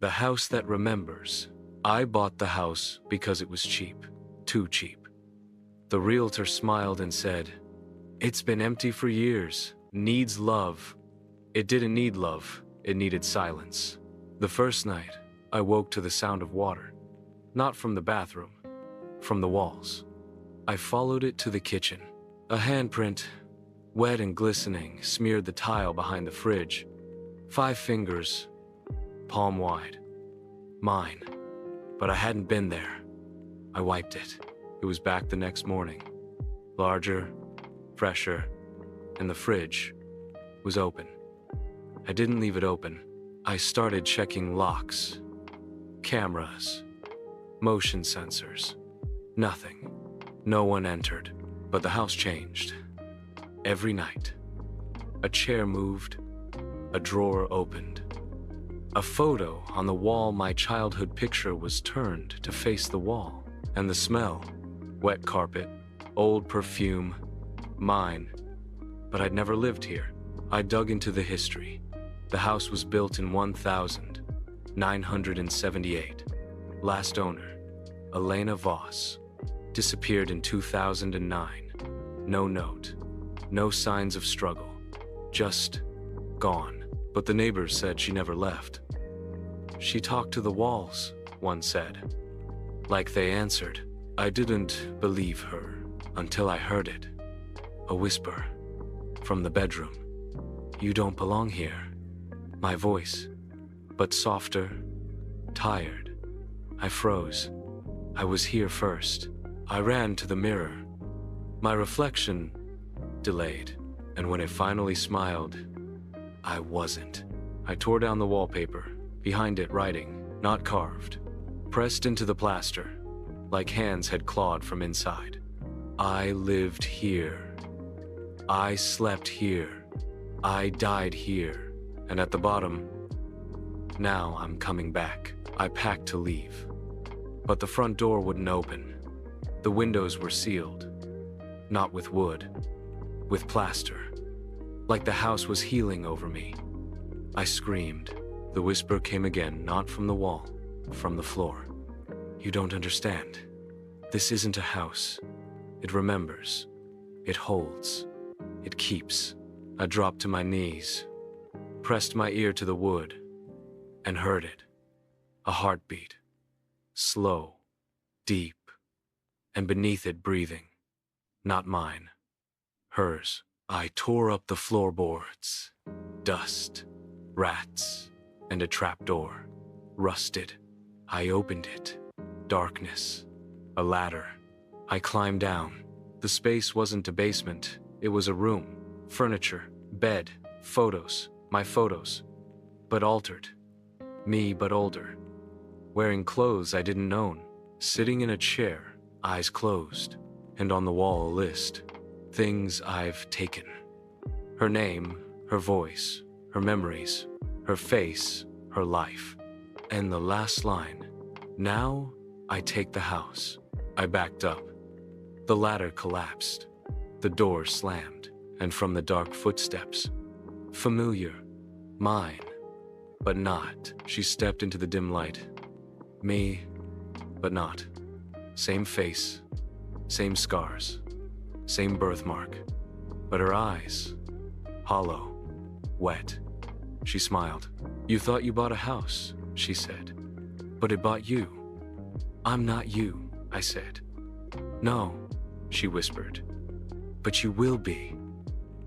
The house that remembers. I bought the house because it was cheap. Too cheap. The realtor smiled and said, "It's been empty for years. Needs love." It didn't need love. It needed silence. The first night, I woke to the sound of water. Not from the bathroom. From the walls. I followed it to the kitchen. A handprint, wet and glistening, smeared the tile behind the fridge. 5 fingers, palm wide. Mine. But I hadn't been there. I wiped it. It was back the next morning. Larger, fresher, and the fridge was open. I didn't leave it open. I started checking locks, cameras, motion sensors. Nothing. No one entered. But the house changed. Every night. A chair moved. A drawer opened. A photo on the wall, my childhood picture, was turned to face the wall. And the smell. Wet carpet. Old perfume. Mine. But I'd never lived here. I dug into the history. The house was built in 1978. Last owner, Elena Voss, disappeared in 2009. No note, no signs of struggle, just gone. But the neighbors said she never left. She talked to the walls, one said. Like they answered. I didn't believe her until I heard it. A whisper from the bedroom. "You don't belong here." My voice, but softer, tired. I froze. I was here first. I ran to the mirror. My reflection delayed, and when it finally smiled, I wasn't. I tore down the wallpaper, behind it writing, not carved, pressed into the plaster, like hands had clawed from inside. I lived here. I slept here. I died here. And at the bottom, now I'm coming back. I packed to leave. But the front door wouldn't open. The windows were sealed. Not with wood, with plaster. Like the house was healing over me. I screamed. The whisper came again, not from the wall, from the floor. "You don't understand. This isn't a house. It remembers. It holds. It keeps." I dropped to my knees, pressed my ear to the wood, and heard it. A heartbeat. Slow, deep, and beneath it breathing. Not mine. Hers. I tore up the floorboards. Dust, rats, and a trapdoor. Rusted. I opened it. Darkness. A ladder. I climbed down. The space wasn't a basement. It was a room. Furniture, bed, photos, my photos. But altered. Me, but older. Wearing clothes I didn't own. Sitting in a chair, eyes closed. And on the wall a list. Things I've taken. Her name, her voice, her memories, her face, her life. And the last line. Now I take the house. I backed up. The ladder collapsed. The door slammed. And from the dark footsteps. Familiar. Mine. But not. She stepped into the dim light. Me. But not. Same face. Same scars. Same birthmark. But her eyes. Hollow. Wet. She smiled. "You thought you bought a house," she said. "But it bought you." "I'm not you," I said. "No," she whispered. "But you will be."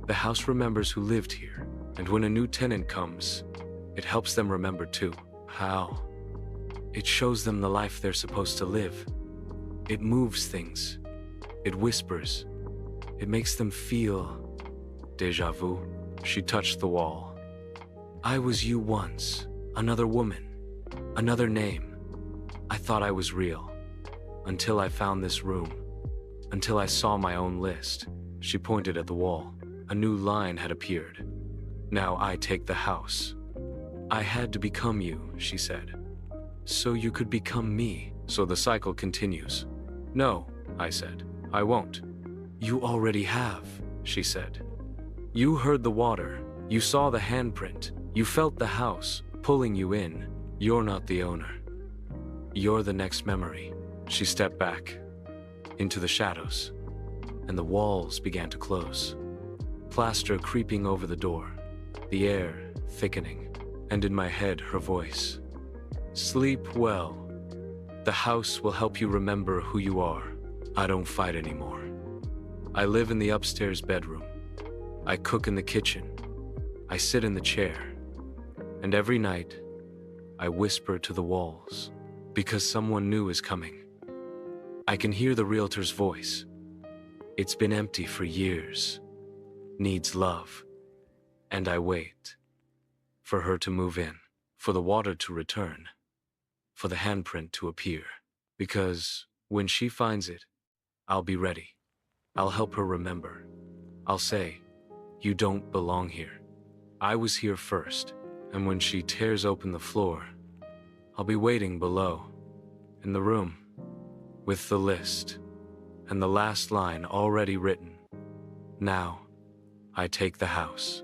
The house remembers who lived here, and when a new tenant comes, it helps them remember too. How? It shows them the life they're supposed to live. It moves things. It whispers. It makes them feel. Déjà vu. She touched the wall. "I was you once. Another woman. Another name. I thought I was real. Until I found this room. Until I saw my own list." She pointed at the wall. A new line had appeared. "Now I take the house." "I had to become you," she said. "So you could become me." So the cycle continues. "No," I said. "I won't." "You already have," she said. "You heard the water. You saw the handprint. You felt the house pulling you in. You're not the owner. You're the next memory. She stepped back into the shadows, and the walls began to close. Plaster creeping over the door, the air thickening, and in my head her voice. Sleep well. The house will help you remember who you are. I don't fight anymore. I live in the upstairs bedroom. I cook in the kitchen. I sit in the chair. And every night, I whisper to the walls, because someone new is coming. I can hear the realtor's voice. It's been empty for years. Needs love. And I wait for her to move in, for the water to return, for the handprint to appear. Because when she finds it, I'll be ready. I'll help her remember. I'll say, you don't belong here. I was here first, and when she tears open the floor, I'll be waiting below, in the room, with the list, and the last line already written. Now, I take the house.